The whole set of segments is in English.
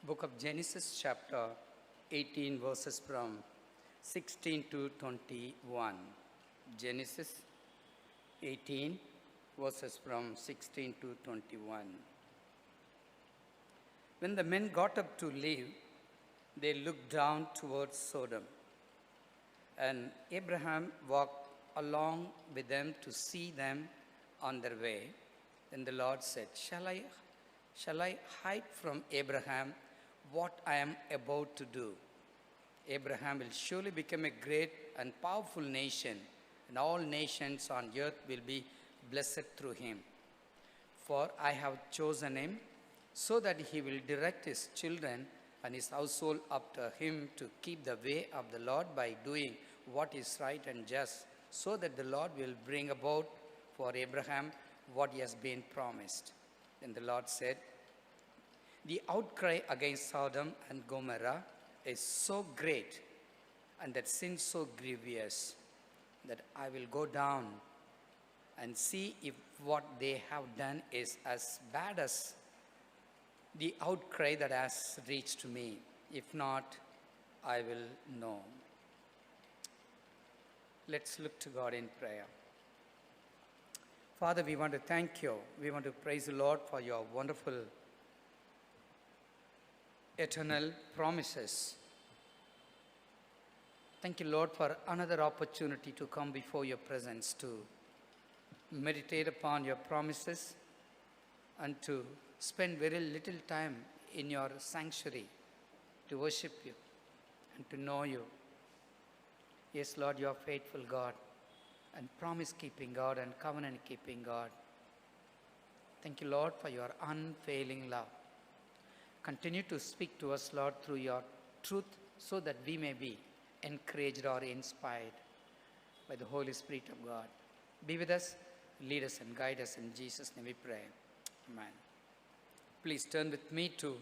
Book of Genesis, chapter 18, verses from 16 to 21. Genesis 18, verses from 16 to 21. When the men got up to leave, they looked down towards Sodom. And Abraham walked along with them to see them on their way. Then the Lord said, Shall I hide from Abraham what I am about to do? Abraham will surely become a great and powerful nation, and all nations on earth will be blessed through him. For I have chosen him so that he will direct his children and his household after him to keep the way of the Lord by doing what is right and just, so that the Lord will bring about for Abraham what he has been promised. Then the Lord said, The outcry against Sodom and Gomorrah is so great, and that sin so grievous, that I will go down and see if what they have done is as bad as the outcry that has reached me. If not, I will know. Let's look to God in prayer. Father, we want to thank you. We want to praise the Lord for your wonderful eternal promises. Thank you, Lord, for another opportunity to come before your presence, to meditate upon your promises and to spend very little time in your sanctuary to worship you and to know you. Yes, Lord, you are faithful God and promise-keeping God and covenant-keeping God. Thank you, Lord, for your unfailing love. Continue to speak to us, Lord, through your truth so that we may be encouraged or inspired by the Holy Spirit of God. Be with us, lead us and guide us. In Jesus' name we pray. Amen. Please turn with me to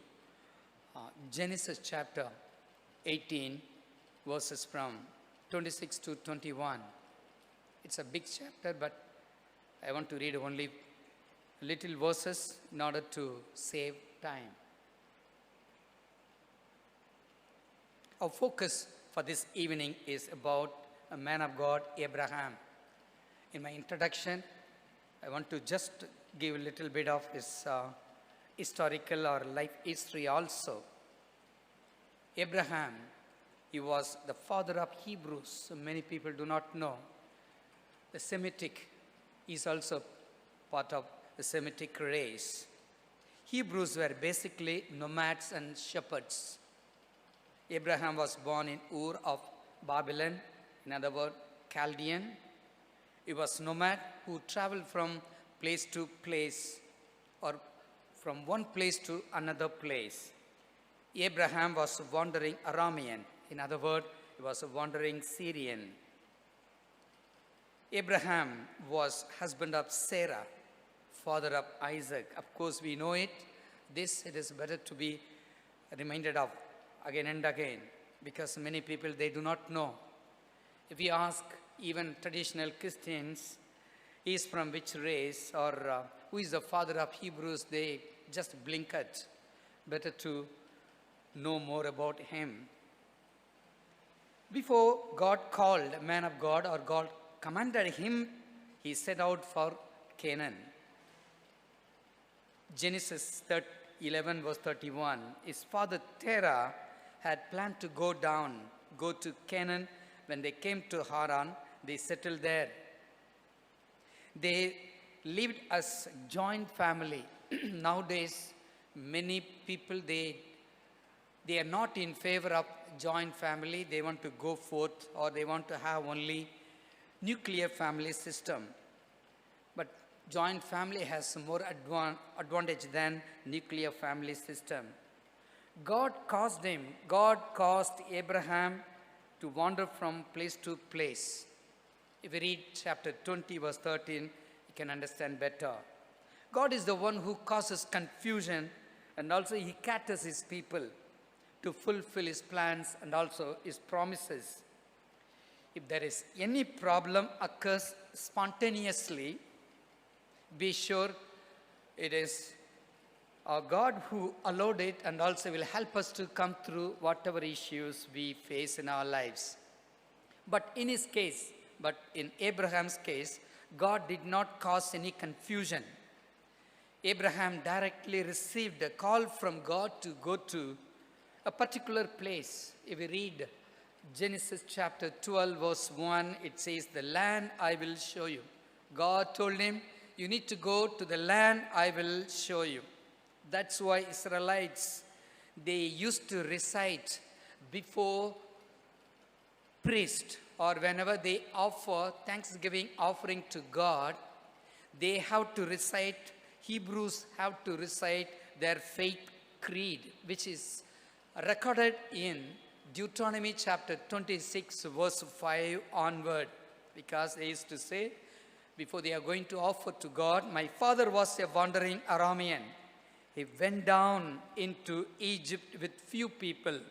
Genesis chapter 18, verses from 26 to 21. It's a big chapter, but I want to read only little verses in order to save time. Our focus for this evening is about a man of God, Abraham. In my introduction, I want to just give a little bit of his historical or life history also. Abraham, he was the father of Hebrews. So many people do not know. The Semitic is also part of the Semitic race. Hebrews were basically nomads and shepherds. Abraham was born in Ur of Babylon, in other words, Chaldean. He was nomad who traveled from place to place or from one place to another place. Abraham was a wandering Aramean. In other words, he was a wandering Syrian. Abraham was husband of Sarah, father of Isaac. Of course, we know it. It is better to be reminded of again and again, because many people, they do not know. If we ask even traditional Christians, he is from which race or who is the father of Hebrews, they just blink at. Better to know more about him. Before God called a man of God or God commanded him, he set out for Canaan. Genesis 11 verse 31, his father Terah had planned to go to Canaan. When they came to Haran, they settled there. They lived as joint family. Nowadays, many people, they are not in favor of joint family. They want to go forth, or they want to have only nuclear family system. But joint family has more advantage than nuclear family system. God caused Abraham to wander from place to place. If you read chapter 20, verse 13, you can understand better. God is the one who causes confusion, and also he caters his people to fulfill his plans and also his promises. If there is any problem occurs spontaneously, be sure it is God who allowed it and also will help us to come through whatever issues we face in our lives. But in Abraham's case, God did not cause any confusion. Abraham directly received a call from God to go to a particular place. If we read Genesis chapter 12, verse 1, it says, "The land I will show you." God told him, "You need to go to the land I will show you." That's why Israelites, they used to recite before priest, or whenever they offer thanksgiving offering to God, they have to recite, Hebrews have to recite their faith creed, which is recorded in Deuteronomy chapter 26, verse 5 onward, because they used to say, before they are going to offer to God, "My father was a wandering Aramean. He went down into Egypt with few people.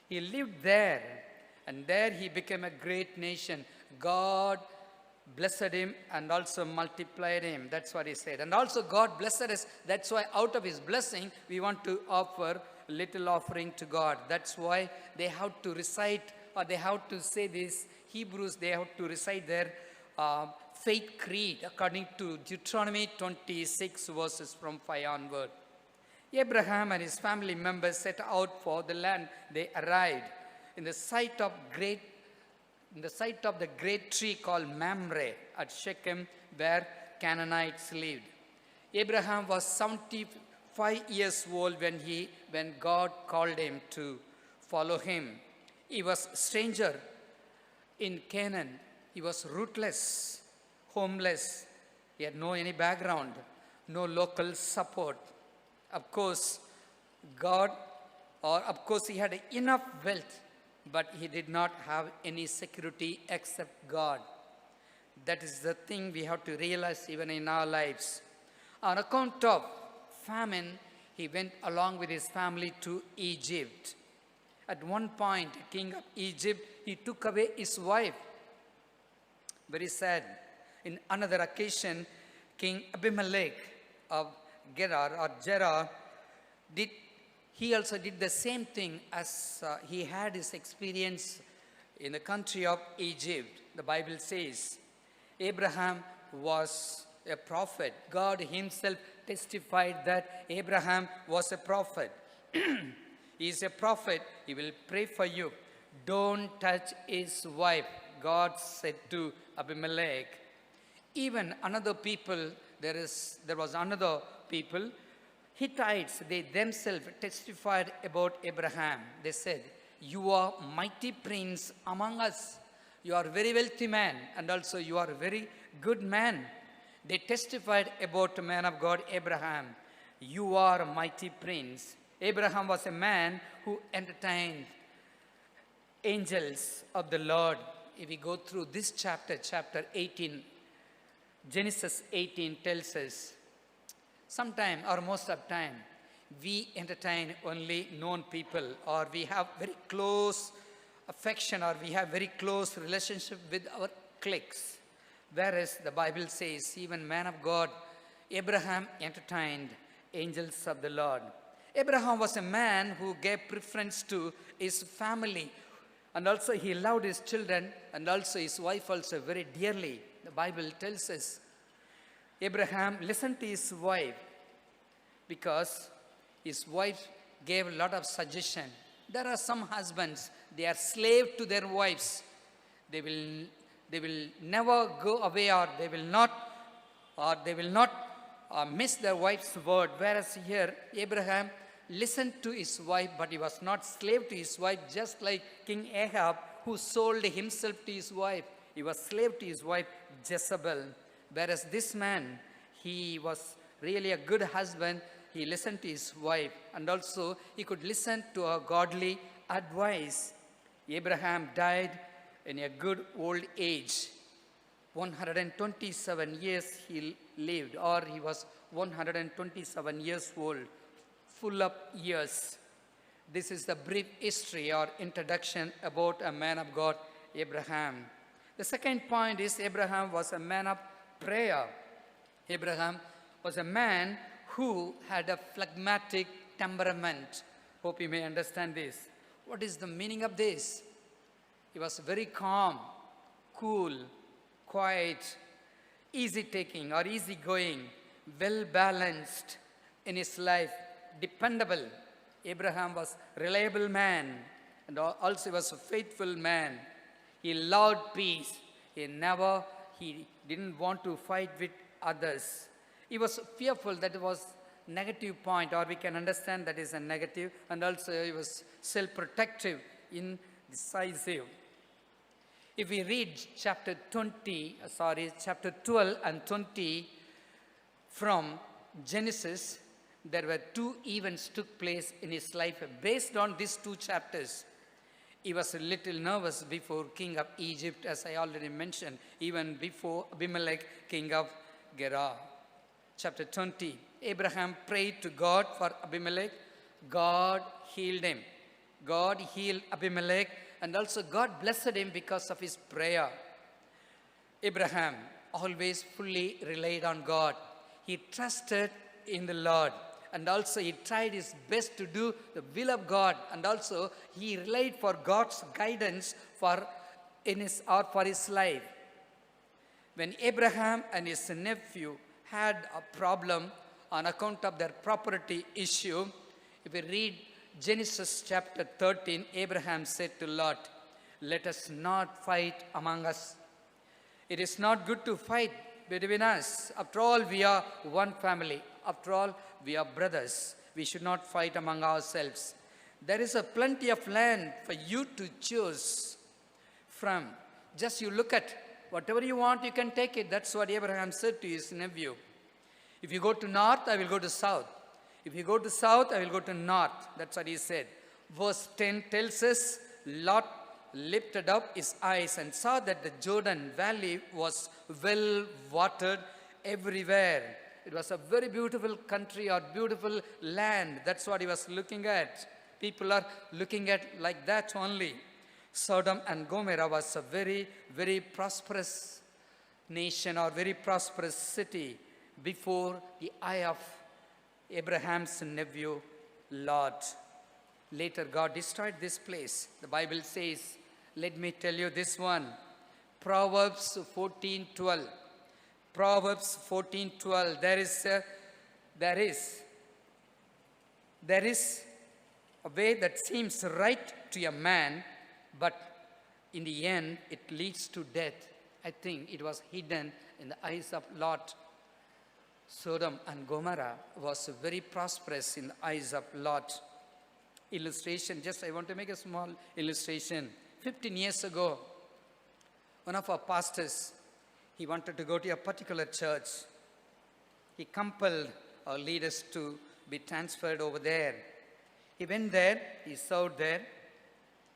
He lived there, and there he became a great nation. God blessed him and also multiplied him." That's what he said. And also God blessed us. That's why out of his blessing, we want to offer little offering to God. That's why they have to recite, or they have to say this, Hebrews, they have to recite their faith creed according to Deuteronomy 26 verses from 5 onward. Abraham and his family members set out for the land. They arrived in the sight of the great tree called Mamre at Shechem, where Canaanites lived. Abraham was 75 years old when God called him to follow him. He was a stranger in Canaan. He was rootless, homeless. He had no any background, no local support. Of course, he had enough wealth, but he did not have any security except God. That is the thing we have to realize even in our lives. On account of famine, he went along with his family to Egypt. At one point, king of Egypt, he took away his wife. Very sad. In another occasion, King Abimelech of Gerar, he also did the same thing as he had his experience in the country of Egypt. The Bible says Abraham was a prophet. God himself testified that Abraham was a prophet. He is a prophet. He will pray for you. Don't touch his wife, God said to Abimelech. Even another people, there was another people, Hittites, they themselves testified about Abraham. They said, "You are mighty prince among us. You are a very wealthy man, and also you are a very good man." They testified about the man of God, Abraham. "You are a mighty prince." Abraham was a man who entertained angels of the Lord. If we go through this chapter 18, Genesis 18 tells us, sometime or most of the time, we entertain only known people, or we have very close affection, or we have very close relationship with our cliques. Whereas the Bible says, even man of God, Abraham entertained angels of the Lord. Abraham was a man who gave preference to his family, and also he loved his children, and also his wife also very dearly. The Bible tells us Abraham listened to his wife because his wife gave a lot of suggestion. There are some husbands, they are slave to their wives. They will never go away, or they will not miss their wife's word. Whereas here, Abraham listened to his wife, but he was not slave to his wife, just like King Ahab, who sold himself to his wife. He was slave to his wife, Jezebel. Whereas this man, he was really a good husband. He listened to his wife, and also he could listen to her godly advice. Abraham died in a good old age. 127 years he lived, or he was 127 years old, full of years. This is the brief history or introduction about a man of God, Abraham. The second point is Abraham was a man of prayer. Abraham was a man who had a phlegmatic temperament. Hope you may understand this. What is the meaning of this? He was very calm, cool, quiet, easy-taking or easy-going, well-balanced in his life, dependable. Abraham was a reliable man and also was a faithful man. He loved peace. He didn't want to fight with others. He was fearful that it was negative point, or we can understand that is a negative, and also he was self-protective, indecisive. If we read chapter 12 and 20 from Genesis, there were two events took place in his life based on these two chapters. He was a little nervous before king of Egypt, as I already mentioned, even before Abimelech, king of Gerar. Chapter 20, Abraham prayed to God for Abimelech. God healed him. God healed Abimelech, and also God blessed him because of his prayer. Abraham always fully relied on God. He trusted in the Lord, and also he tried his best to do the will of God, and also he relied for God's guidance for his life. When Abraham and his nephew had a problem on account of their property issue, if we read Genesis chapter 13, Abraham said to Lot, "Let us not fight among us. It is not good to fight between us. After all, we are one family. After all, we are brothers. We should not fight among ourselves. There is a plenty of land for you to choose from. Just you look at whatever you want, you can take it." That's what Abraham said to his nephew. "If you go to north, I will go to south. If you go to south, I will go to north." That's what he said. Verse 10 tells us, Lot lifted up his eyes and saw that the Jordan Valley was well watered everywhere. It was a very beautiful country or beautiful land. That's what he was looking at. People are looking at like that only. Sodom and Gomorrah was a very, very prosperous nation or very prosperous city before the eye of Abraham's nephew Lot. Later, God destroyed this place. The Bible says, let me tell you this one. Proverbs 14:12. Proverbs 14:12. There is a way that seems right to a man, but in the end, it leads to death. I think it was hidden in the eyes of Lot. Sodom and Gomorrah was very prosperous in the eyes of Lot. Illustration, just I want to make a small illustration. 15 years ago, one of our pastors, he wanted to go to a particular church. He compelled our leaders to be transferred over there. He went there, he served there.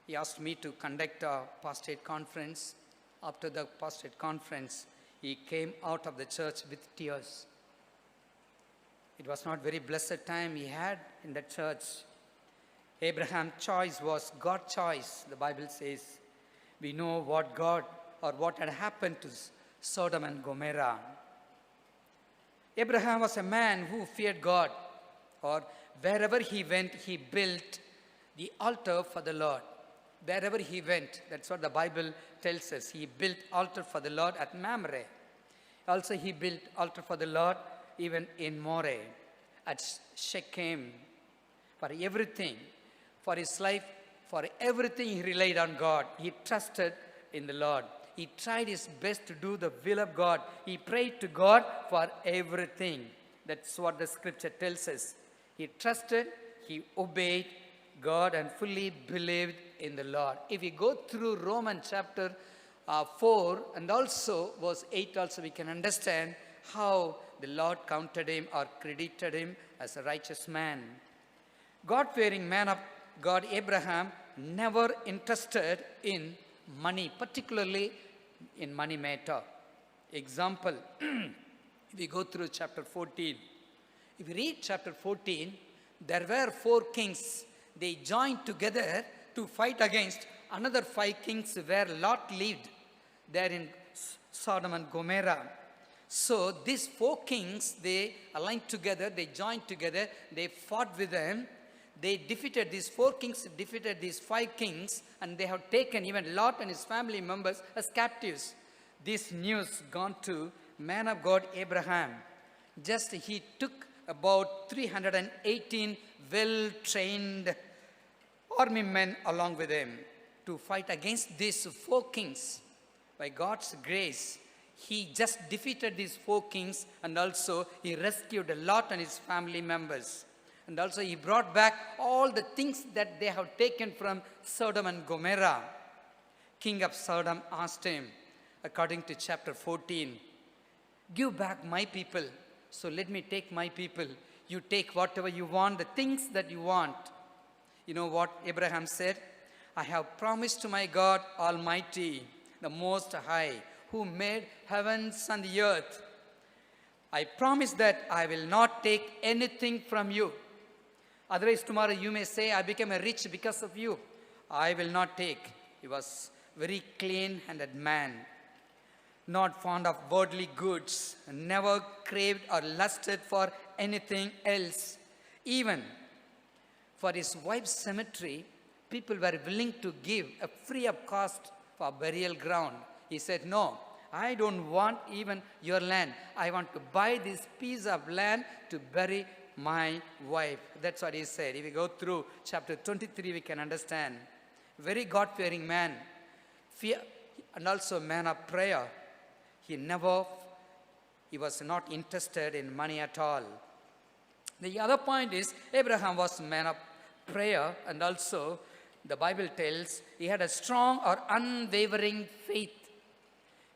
He asked me to conduct a pastorate conference. After the pastorate conference, he came out of the church with tears. It was not very blessed time he had in the church. Abraham's choice was God's choice, the Bible says. We know what God or what had happened to Sodom and Gomorrah. Abraham was a man who feared God, or wherever he went, he built the altar for the Lord. Wherever he went, that's what the Bible tells us. He built altar for the Lord at Mamre. Also, he built altar for the Lord even in Moreh, at Shechem. For everything, for his life, for everything he relied on God. He trusted in the Lord. He tried his best to do the will of God. He prayed to God for everything. That's what the scripture tells us. He trusted, he obeyed God and fully believed in the Lord. If we go through Romans chapter 4 and also verse 8 also, we can understand how the Lord counted him or credited him as a righteous man. God-fearing man of God, Abraham, never interested in money, particularly in money matter. Example, if we go through chapter 14. If you read chapter 14, there were 4 kings. They joined together to fight against another 5 kings where Lot lived, there in Sodom and Gomorrah. So these four kings, they aligned together, they joined together, they fought with them. They defeated these four kings, defeated these five kings, and they have taken even Lot and his family members as captives. This news gone to man of God Abraham. Just he took about 318 well-trained army men along with him to fight against these four kings. By God's grace, he just defeated these four kings, and also he rescued Lot and his family members. And also he brought back all the things that they have taken from Sodom and Gomorrah. King of Sodom asked him, according to chapter 14, "Give back my people, so let me take my people. You take whatever you want, the things that you want." You know what Abraham said? "I have promised to my God Almighty, the Most High, who made heavens and the earth. I promise that I will not take anything from you. Otherwise, tomorrow you may say, I became rich because of you. I will not take." He was very clean-handed man, not fond of worldly goods, never craved or lusted for anything else. Even for his wife's cemetery, people were willing to give a free of cost for burial ground. He said, "No, I don't want even your land. I want to buy this piece of land to bury my wife." That's what he said. If we go through chapter 23, we can understand. Very God-fearing man, fear, and also a man of prayer. He was not interested in money at all. The other point is, Abraham was a man of prayer, and also the Bible tells he had a strong or unwavering faith.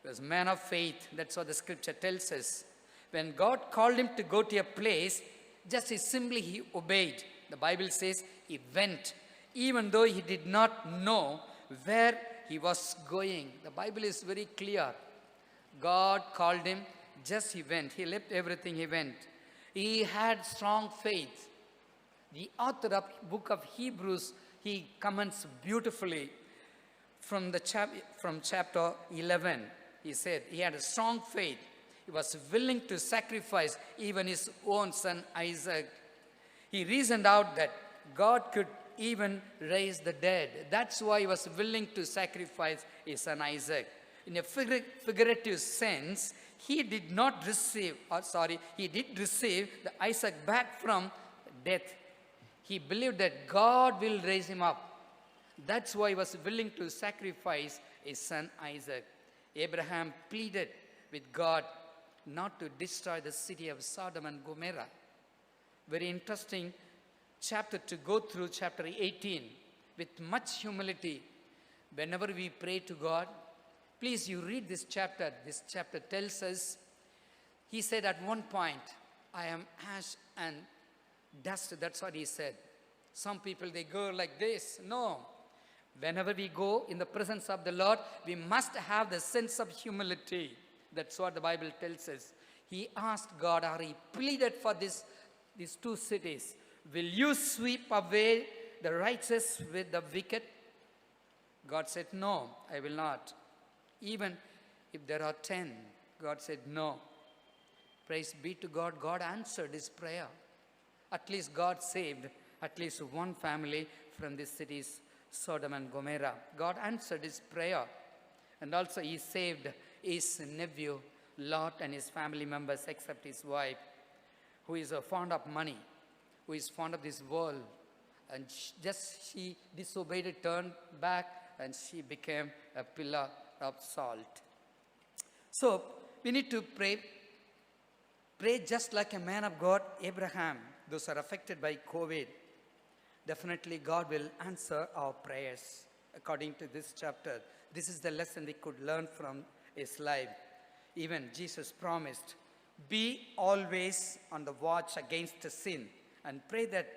He was a man of faith. That's what the scripture tells us. When God called him to go to a place, just he obeyed. The Bible says he went, even though he did not know where he was going. The Bible is very clear. God called him, just he went. He left everything, he went. He had strong faith. The author of the book of Hebrews, he comments beautifully from chapter 11. He said he had a strong faith. He was willing to sacrifice even his own son Isaac. He reasoned out that God could even raise the dead. That's why he was willing to sacrifice his son Isaac. In a figurative sense, he did receive the Isaac back from death. He believed that God will raise him up. That's why he was willing to sacrifice his son Isaac. Abraham pleaded with God not to destroy the city of Sodom and Gomorrah. Very interesting chapter to go through, chapter 18, with much humility. Whenever we pray to God, please you read this chapter. This chapter tells us, he said at one point, "I am ash and dust." That's what he said. Some people, they go like this. No. Whenever we go in the presence of the Lord, we must have the sense of humility. That's what the Bible tells us. He asked God, or he pleaded for these two cities. "Will you sweep away the righteous with the wicked?" God said, "No, I will not." Even if there are 10, God said, "No." Praise be to God. God answered his prayer. At least God saved at least one family from these cities, Sodom and Gomorrah. God answered his prayer. And also he saved his nephew, Lot, and his family members, except his wife, who is fond of money, who is fond of this world. And she disobeyed, turned back, and she became a pillar of salt. So we need to pray just like a man of God, Abraham. Those are affected by COVID. Definitely God will answer our prayers according to this chapter. This is the lesson we could learn from his life. Even Jesus promised, "Be always on the watch against sin and pray that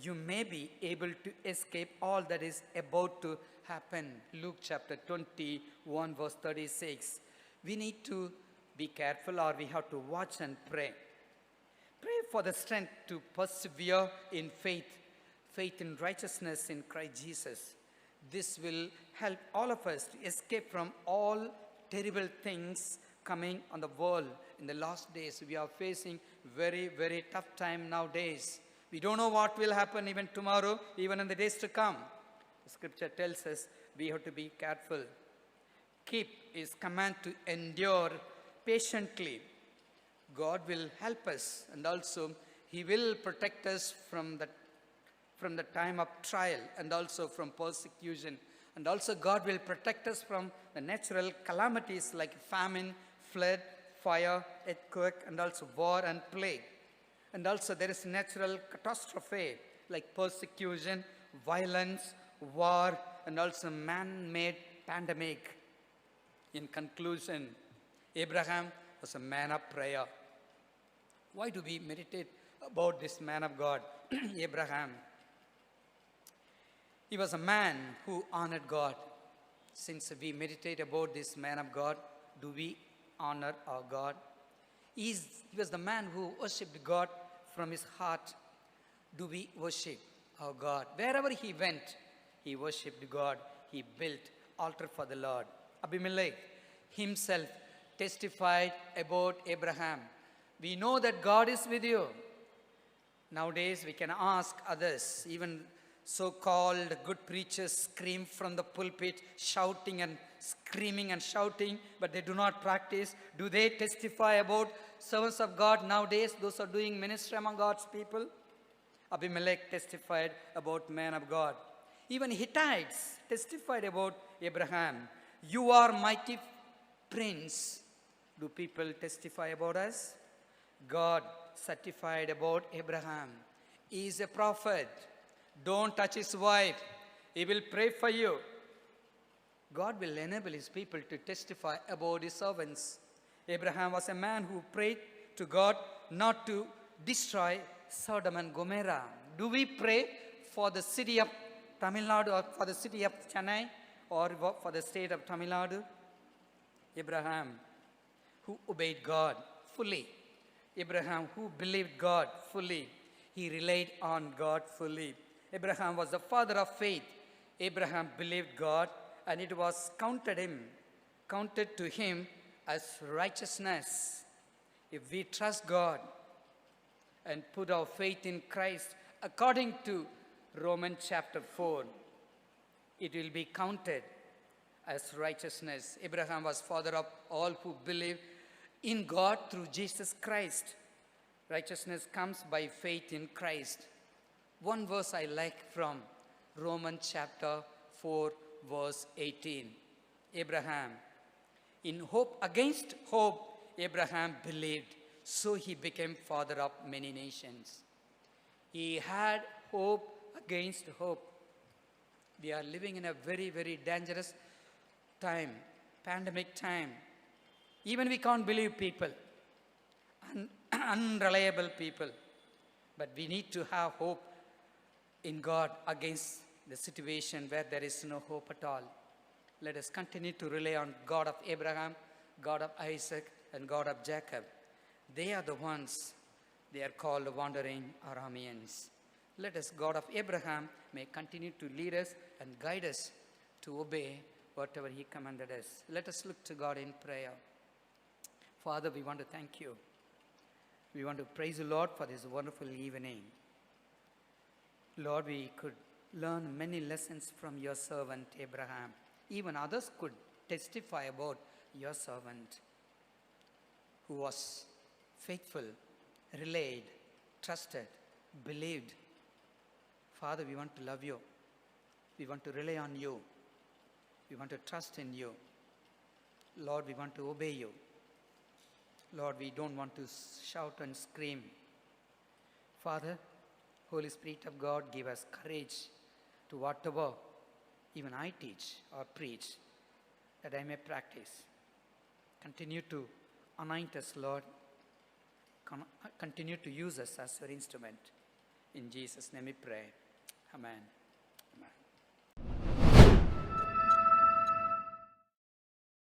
you may be able to escape all that is about to happen." Luke chapter 21 verse 36. We need to be careful, or we have to watch and pray. Pray for the strength to persevere in faith in righteousness in Christ Jesus. This will help all of us to escape from all terrible things coming on the world in the last days. We are facing very, very tough time nowadays. We don't know what will happen even tomorrow, even in the days to come. The scripture tells us we have to be careful. Keep his command to endure patiently. God will help us, and also he will protect us from the time of trial and also from persecution. And also God will protect us from the natural calamities like famine, flood, fire, earthquake, and also war and plague. And also there is natural catastrophe like persecution, violence, war, and also man-made pandemic. In conclusion, Abraham was a man of prayer. Why do we meditate about this man of God, Abraham? He was a man who honored God. Since we meditate about this man of God, do we honor our God? He was the man who worshipped God from his heart. Do we worship our God? Wherever he went, he worshipped God. He built altar for the Lord. Abimelech himself testified about Abraham. We know that God is with you. Nowadays we can ask others, even so-called good preachers scream from the pulpit, shouting and screaming and shouting, but they do not practice. Do they testify about servants of God nowadays, those who are doing ministry among God's people? Abimelech testified about man of God. Even Hittites testified about Abraham. You are mighty prince. Do people testify about us? God certified about Abraham. He is a prophet. Don't touch his wife. He will pray for you. God will enable his people to testify about his servants. Abraham was a man who prayed to God not to destroy Sodom and Gomorrah. Do we pray for the city of Tamil Nadu or for the city of Chennai or for the state of Tamil Nadu? Abraham, who obeyed God fully. Abraham, who believed God fully. He relied on God fully. Abraham was the father of faith. Abraham believed God, and it was counted to him as righteousness. If we trust God and put our faith in Christ, according to Romans chapter 4, it will be counted as righteousness. Abraham was father of all who believe in God through Jesus Christ. Righteousness comes by faith in Christ. One verse I like from Romans chapter 4, verse 18. Abraham, in hope against hope, Abraham believed, so he became father of many nations. He had hope against hope. We are living in a very, very dangerous time, pandemic time. Even we can't believe people, unreliable people. But we need to have hope in God against the situation where there is no hope at all. Let us continue to rely on God of Abraham, God of Isaac, and God of Jacob. They are the ones, they are called wandering Arameans. Let us, God of Abraham, may continue to lead us and guide us to obey whatever he commanded us. Let us look to God in prayer. Father, we want to thank you. We want to praise the Lord for this wonderful evening. Lord, we could learn many lessons from your servant Abraham. Even others could testify about your servant who was faithful, relied, trusted, believed. Father, we want to love you. We want to rely on you. We want to trust in you. Lord, we want to obey you. Lord, we don't want to shout and scream. Father, Holy Spirit of God, give us courage to whatever even I teach or preach, that I may practice. Continue to anoint us, Lord. Continue to use us as your instrument. In Jesus' name we pray. Amen.